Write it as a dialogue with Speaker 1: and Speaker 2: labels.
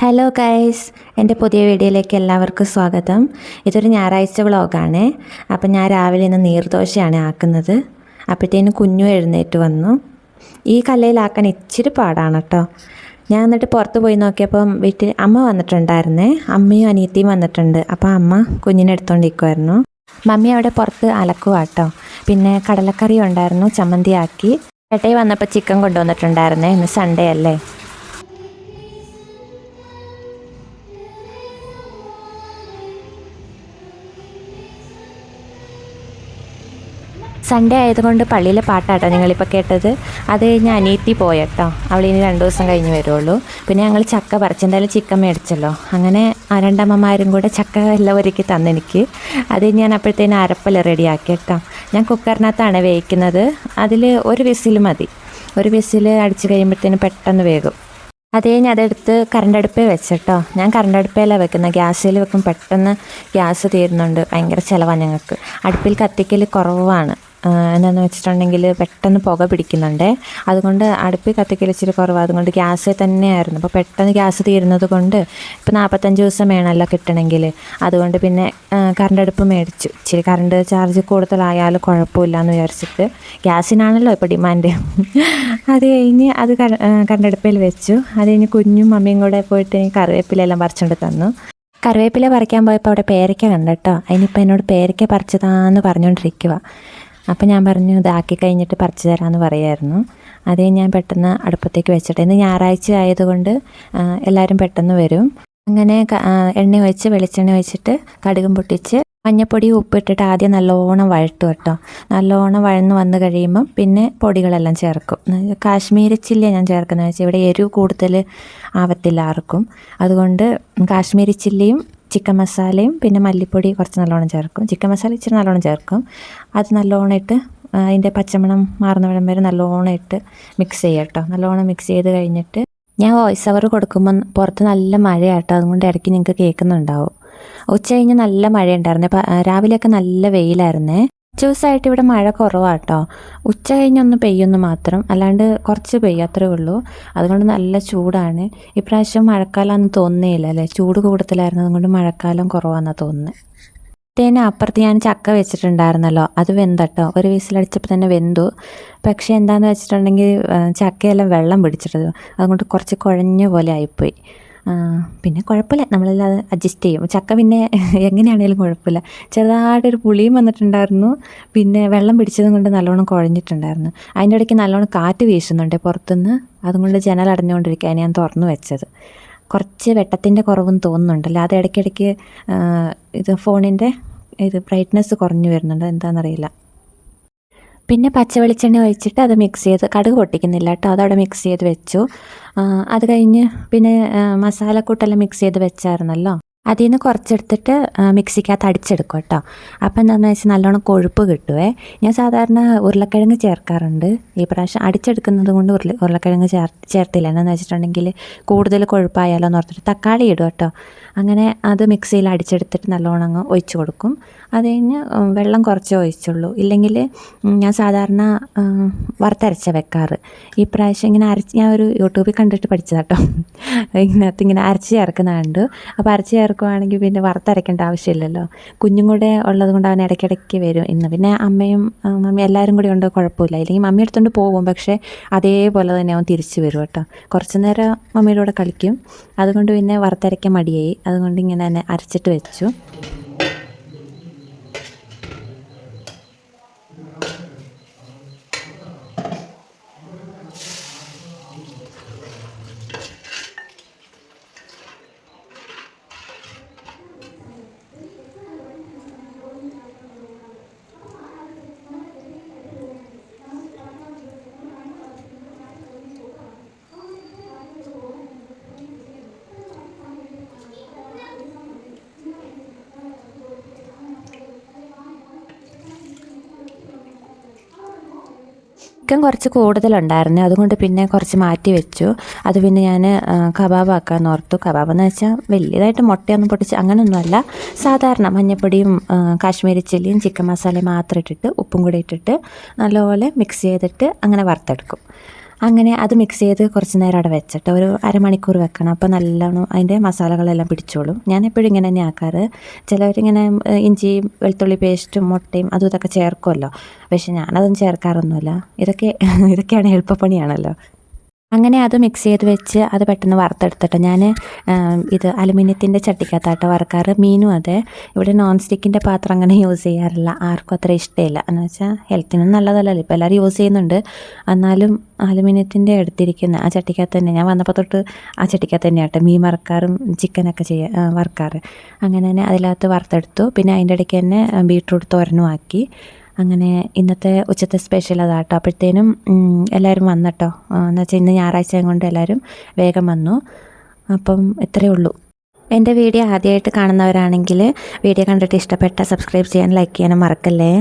Speaker 1: Hello guys, എൻ്റെ പുതിയ വീഡിയോയിലേക്ക് എല്ലാവർക്കും സ്വാഗതം. ഇതൊരു ഞായറാഴ്ച വ്ളോഗാണ്. അപ്പം ഞാൻ രാവിലെ ഇന്ന് നീർദോശയാണ് ആക്കുന്നത്. അപ്പോഴത്തേനും കുഞ്ഞു എഴുന്നേറ്റ് വന്നു. ഈ കല്ലയിലാക്കാൻ ഇച്ചിരി പാടാണ് കേട്ടോ. ഞാൻ എന്നിട്ട് പുറത്ത് പോയി നോക്കിയപ്പം വീട്ടിൽ അമ്മ വന്നിട്ടുണ്ടായിരുന്നേ. അമ്മയും അനിയത്തിയും വന്നിട്ടുണ്ട്. അപ്പോൾ അമ്മ കുഞ്ഞിനെ എടുത്തുകൊണ്ടിരിക്കുമായിരുന്നു. മമ്മി അവിടെ പുറത്ത് അലക്കുക കേട്ടോ. പിന്നെ കടലക്കറി ഉണ്ടായിരുന്നു, ചമ്മന്തി ആക്കി. ചേട്ടായി വന്നപ്പോൾ ചിക്കൻ കൊണ്ടുവന്നിട്ടുണ്ടായിരുന്നേ. ഇന്ന് സൺഡേ അല്ലേ. സൺഡേ ആയതുകൊണ്ട് പള്ളിയിലെ പാട്ടാട്ടോ നിങ്ങളിപ്പോൾ കേട്ടത്. അത് കഴിഞ്ഞ് അനിയത്തി പോയട്ടോ. അവളിനി 2 ദിവസം കഴിഞ്ഞ് വരുള്ളൂ. പിന്നെ ഞങ്ങൾ ചക്ക പറിച്ച്, എന്തായാലും ചിക്കൻ മേടിച്ചല്ലോ. അങ്ങനെ രണ്ടമ്മമാരും കൂടെ ചക്ക എല്ലാം ഒരുക്കി തന്നെനിക്ക്. അത് ഞാൻ അപ്പോഴത്തേനും അരപ്പല റെഡിയാക്കി കേട്ടോ. ഞാൻ കുക്കറിനകത്താണ് വേവിക്കുന്നത്. അതിൽ ഒരു വിസിൽ മതി. ഒരു വിസിൽ അടിച്ച് കഴിയുമ്പോഴത്തേനും പെട്ടെന്ന് വേകും. അത് കഴിഞ്ഞ് അതെടുത്ത് കറണ്ടടുപ്പിൽ വെച്ചിട്ടോ. ഞാൻ കറണ്ടടുപ്പിലാണ് വെക്കുന്നത്. ഗ്യാസിൽ വെക്കും പെട്ടെന്ന് ഗ്യാസ് തീരുന്നുണ്ട്. ഭയങ്കര ചിലവാണ് ഞങ്ങൾക്ക്. അടുപ്പിൽ കത്തിക്കൽ കുറവാണ്. എന്താണെന്ന് വെച്ചിട്ടുണ്ടെങ്കിൽ പെട്ടെന്ന് പുക പിടിക്കുന്നുണ്ട്. അതുകൊണ്ട് അടുപ്പിൽ കത്തിക്കൽ ഇച്ചിരി കുറവാണ്. അതുകൊണ്ട് ഗ്യാസിൽ തന്നെയായിരുന്നു. അപ്പോൾ പെട്ടെന്ന് ഗ്യാസ് തീരുന്നത് കൊണ്ട് ഇപ്പോൾ 45 ദിവസം വേണമല്ലോ കിട്ടണമെങ്കിൽ. അതുകൊണ്ട് പിന്നെ കറണ്ടടുപ്പ് മേടിച്ചു. ഇച്ചിരി കറണ്ട് ചാർജ് കൂടുതലായാലും കുഴപ്പമില്ല എന്ന് വിചാരിച്ചിട്ട്. ഗ്യാസിനാണല്ലോ ഇപ്പോൾ ഡിമാൻഡ്. അത് കഴിഞ്ഞ് അത് കറണ്ടടുപ്പിൽ വെച്ചു. അത് കഴിഞ്ഞ് കുഞ്ഞും മമ്മിയും കൂടെ പോയിട്ട് എനിക്ക് കറിവേപ്പിലെല്ലാം പറിച്ചുകൊണ്ട് തന്നു. കറിവേപ്പില പറിക്കാൻ പോയപ്പോൾ അവിടെ പേരയ്ക്ക കണ്ടു കേട്ടോ. അതിനിപ്പോൾ എന്നോട് പേരയ്ക്ക പറിച്ചതാന്ന് പറഞ്ഞുകൊണ്ടിരിക്കുക. അപ്പോൾ ഞാൻ പറഞ്ഞു ഇതാക്കി കഴിഞ്ഞിട്ട് പറിച്ചു തരാമെന്ന് പറയായിരുന്നു. അതേ ഞാൻ പെട്ടെന്ന് അടുപ്പത്തേക്ക് വെച്ചിട്ട്, ഇന്ന് ഞായറാഴ്ച ആയതുകൊണ്ട് എല്ലാവരും പെട്ടെന്ന് വരും. അങ്ങനെ എണ്ണ ഒഴിച്ച് വെളിച്ചെണ്ണ ഒഴിച്ചിട്ട് കടുകും പൊട്ടിച്ച് മഞ്ഞപ്പൊടി ഉപ്പിട്ടിട്ട് ആദ്യം നല്ലോണം വഴട്ടും കേട്ടോ. നല്ലോണം വഴന്ന് വന്ന് കഴിയുമ്പം പിന്നെ പൊടികളെല്ലാം ചേർക്കും. കാശ്മീരി ചില്ലിയാണ് ഞാൻ ചേർക്കുന്നത് വെച്ചാൽ ഇവിടെ എരിവ് കൂടുതൽ ആവത്തില്ല ആർക്കും. അതുകൊണ്ട് കാശ്മീരി ചില്ലിയും ചിക്കൻ മസാലയും പിന്നെ മല്ലിപ്പൊടി കുറച്ച് നല്ലോണം ചേർക്കും. ചിക്കൻ മസാല ഇച്ചിരി നല്ലോണം ചേർക്കും. അത് നല്ലോണം ഇട്ട് അതിൻ്റെ പച്ചമണം മാറുന്ന വിടം വരെ നല്ലോണം ഇട്ട് മിക്സ് ചെയ്യുക കേട്ടോ. നല്ലോണം മിക്സ് ചെയ്ത് കഴിഞ്ഞിട്ട് ഞാൻ വോയിസ് ഓവർ കൊടുക്കുമ്പോൾ പുറത്ത് നല്ല മഴയാട്ടോ. അതുകൊണ്ട് ഇടയ്ക്ക് നിങ്ങൾക്ക് കേൾക്കുന്നുണ്ടാവും. ഉച്ച കഴിഞ്ഞ് നല്ല മഴയുണ്ടായിരുന്നു. രാവിലെയൊക്കെ നല്ല വെയിലായിരുന്നേ. ദിവസമായിട്ട് ഇവിടെ മഴ കുറവാട്ടോ. ഉച്ച കഴിഞ്ഞൊന്ന് പെയ്യൊന്ന് മാത്രം, അല്ലാണ്ട് കുറച്ച് പെയ്യും, അത്രേ ഉള്ളൂ. അതുകൊണ്ട് നല്ല ചൂടാണ്. ഇപ്രാവശ്യം മഴക്കാലമാണെന്ന് തോന്നുന്നില്ല അല്ലേ. ചൂട് കൂടുതലായിരുന്നു. അതുകൊണ്ട് മഴക്കാലം കുറവാണെന്നാണ് തോന്നുന്നത്. തേനെ അപ്പുറത്ത് ഞാൻ ചക്ക വെച്ചിട്ടുണ്ടായിരുന്നല്ലോ, അത് വെന്തട്ടോ. ഒരു വിസിലടിച്ചപ്പോൾ തന്നെ വെന്തു. പക്ഷേ എന്താണെന്ന് വെച്ചിട്ടുണ്ടെങ്കിൽ ചക്കയെല്ലാം വെള്ളം പിടിച്ചിട്ടത്. അതുകൊണ്ട് കുറച്ച് കുഴഞ്ഞ പോലെ ആയിപ്പോയി. പിന്നെ കുഴപ്പമില്ല, നമ്മളെല്ലാം അത് അഡ്ജസ്റ്റ് ചെയ്യും. ചക്ക പിന്നെ എങ്ങനെയാണെങ്കിലും കുഴപ്പമില്ല. ചെറുതായിട്ടൊരു പുളിയും വന്നിട്ടുണ്ടായിരുന്നു. പിന്നെ വെള്ളം പിടിച്ചതും കൊണ്ട് നല്ലോണം കുഴഞ്ഞിട്ടുണ്ടായിരുന്നു. അതിൻ്റെ ഇടയ്ക്ക് നല്ലോണം കാറ്റ് വീശുന്നുണ്ട് പുറത്തുനിന്ന്. അതുകൊണ്ട് ജനൽ അടഞ്ഞുകൊണ്ടിരിക്കുകയാണ് ഞാൻ തുറന്നു വെച്ചത്. കുറച്ച് വെട്ടത്തിൻ്റെ കുറവെന്ന് തോന്നുന്നുണ്ടല്ലോ. അത് ഇടയ്ക്കിടയ്ക്ക് ഇത് ഫോണിൻ്റെ ബ്രൈറ്റ്നസ് കുറഞ്ഞു വരുന്നുണ്ട്, എന്താണെന്നറിയില്ല. പിന്നെ പച്ച വെളിച്ചെണ്ണ ഒഴിച്ചിട്ട് അത് മിക്സ് ചെയ്ത്, കടുക് പൊട്ടിക്കുന്നില്ല കേട്ടോ, അതവിടെ മിക്സ് ചെയ്ത് വെച്ചു. അത് കഴിഞ്ഞ് പിന്നെ മസാലക്കൂട്ടെല്ലാം മിക്സ് ചെയ്ത് വെച്ചായിരുന്നല്ലോ, അതിൽ നിന്ന് കുറച്ചെടുത്തിട്ട് മിക്സിക്കകത്ത് അടിച്ചെടുക്കും കേട്ടോ. അപ്പോൾ എന്താണെന്ന് വെച്ചാൽ നല്ലോണം കൊഴുപ്പ് കിട്ടുമേ. ഞാൻ സാധാരണ ഉരുളക്കിഴങ്ങ് ചേർക്കാറുണ്ട്. ഈ പ്രാവശ്യം അടിച്ചെടുക്കുന്നത് കൊണ്ട് ഉരുളക്കിഴങ്ങ് ചേർത്തില്ല. എന്താണെന്ന് വെച്ചിട്ടുണ്ടെങ്കിൽ കൂടുതൽ കൊഴുപ്പായാലോ എന്ന് ഓർത്തിട്ട് തക്കാളി ഇടും കേട്ടോ. അങ്ങനെ അത് മിക്സിയിൽ അടിച്ചെടുത്തിട്ട് നല്ലോണം അങ്ങ് ഒഴിച്ച് കൊടുക്കും. അത് കഴിഞ്ഞ് വെള്ളം കുറച്ചേ ഒഴിച്ചുള്ളൂ. ഇല്ലെങ്കിൽ ഞാൻ സാധാരണ വറുത്തരച്ച വെക്കാറ്. ഈ പ്രാവശ്യം ഇങ്ങനെ ഞാൻ ഒരു യൂട്യൂബിൽ കണ്ടിട്ട് പഠിച്ചതാട്ടോ. ഇതിനകത്ത് ഇങ്ങനെ അരച്ച് ചേർക്കുന്ന കണ്ടു. അപ്പോൾ അരച്ച് ചേർക്കുവാണെങ്കിൽ പിന്നെ വറുത്തരയ്ക്കേണ്ട ആവശ്യമില്ലല്ലോ. കുഞ്ഞും കൂടെ ഉള്ളത് കൊണ്ട് അവൻ ഇടയ്ക്കിടയ്ക്ക് വരും. ഇന്ന് പിന്നെ അമ്മയും മമ്മി എല്ലാവരും കൂടി ഉണ്ട്, കുഴപ്പമില്ല. ഇല്ലെങ്കിൽ മമ്മി എടുത്തുകൊണ്ട് പോകും. പക്ഷേ അതേപോലെ തന്നെ അവൻ തിരിച്ച് വരും കേട്ടോ. കുറച്ച് നേരം മമ്മിയുടെ കൂടെ കളിക്കും. അതുകൊണ്ട് പിന്നെ വറുത്തരയ്ക്കാൻ മടിയായി. അതുകൊണ്ട് ഇങ്ങനെ തന്നെ അരച്ചിട്ട് വെച്ചു. ചിക്കൻ കുറച്ച് കൂടുതലുണ്ടായിരുന്നു. അതുകൊണ്ട് പിന്നെ കുറച്ച് മാറ്റി വെച്ചു. അത് പിന്നെ ഞാൻ കബാബാക്കാമെന്ന് ഓർത്തു. കബാബ് എന്ന് വെച്ചാൽ വലിയതായിട്ട് മുട്ടയൊന്നും പൊട്ടിച്ച് അങ്ങനെയൊന്നുമല്ല. സാധാരണ മഞ്ഞൾപ്പൊടിയും കാശ്മീരി ചില്ലിയും ചിക്കൻ മസാലയും മാത്രം ഇട്ടിട്ട് ഉപ്പും കൂടി ഇട്ടിട്ട് നല്ലപോലെ മിക്സ് ചെയ്തിട്ട് അങ്ങനെ വറുത്തെടുക്കും. അങ്ങനെ അത് മിക്സ് ചെയ്ത് കുറച്ച് നേരം അവിടെ വെച്ചിട്ട് ഒരു അരമണിക്കൂർ വെക്കണം. അപ്പോൾ നല്ലോണം അതിൻ്റെ മസാലകളെല്ലാം പിടിച്ചോളും. ഞാൻ എപ്പോഴും ഇങ്ങനെ തന്നെ ആക്കാറ്. ചിലവരിങ്ങനെ ഇഞ്ചി വെളുത്തുള്ളി പേസ്റ്റും മുട്ടയും അതും ഇതൊക്കെ ചേർക്കുമല്ലോ, പക്ഷെ ഞാനതൊന്നും ചേർക്കാറൊന്നുമില്ല. ഇതൊക്കെയാണ് എളുപ്പപ്പണിയാണല്ലോ. അങ്ങനെ അത് മിക്സ് ചെയ്ത് വെച്ച് അത് പെട്ടെന്ന് വറുത്തെടുത്തിട്ട് ഞാൻ ഇത് അലുമിനിയത്തിൻ്റെ ചട്ടിക്കകത്താട്ടോ വറുക്കാറ്. മീനും അതെ. ഇവിടെ നോൺ സ്റ്റിക്കിൻ്റെ പാത്രം അങ്ങനെ യൂസ് ചെയ്യാറില്ല, ആർക്കും അത്ര ഇഷ്ടമില്ല. എന്ന് വെച്ചാൽ ഹെൽത്തിനും നല്ലതല്ലല്ലോ, ഇപ്പോൾ എല്ലാവരും യൂസ് ചെയ്യുന്നുണ്ട്. എന്നാലും അലുമിനിയത്തിൻ്റെ എടുത്തിരിക്കുന്ന ആ ചട്ടിക്കകത്ത് തന്നെ ഞാൻ വന്നപ്പോൾ തൊട്ട് ആ ചട്ടിക്കകത്ത് തന്നെയാട്ടോ മീൻ വറുക്കാറും ചിക്കനൊക്കെ വറുക്കാറ്. അങ്ങനെ തന്നെ അതിനകത്ത് വറുത്തെടുത്തു. പിന്നെ അതിൻ്റെ ഇടയ്ക്ക് തന്നെ ബീട്രൂട്ട് തോരനും ആക്കി. അങ്ങനെ ഇന്നത്തെ ഉച്ചത്തെ സ്പെഷ്യൽ അതാട്ടോ. അപ്പോഴത്തേനും എല്ലാവരും വന്നട്ടോ. എന്ന് വെച്ചാൽ ഇന്ന് ഞായറാഴ്ച കൊണ്ട് എല്ലാവരും വേഗം വന്നു. അപ്പം ഇത്രയേ ഉള്ളൂ. എൻ്റെ വീഡിയോ ആദ്യമായിട്ട് കാണുന്നവരാണെങ്കിൽ വീഡിയോ കണ്ടിട്ട് ഇഷ്ടപ്പെട്ട സബ്സ്ക്രൈബ് ചെയ്യാൻ, ലൈക്ക് ചെയ്യാനും മറക്കല്ലേ.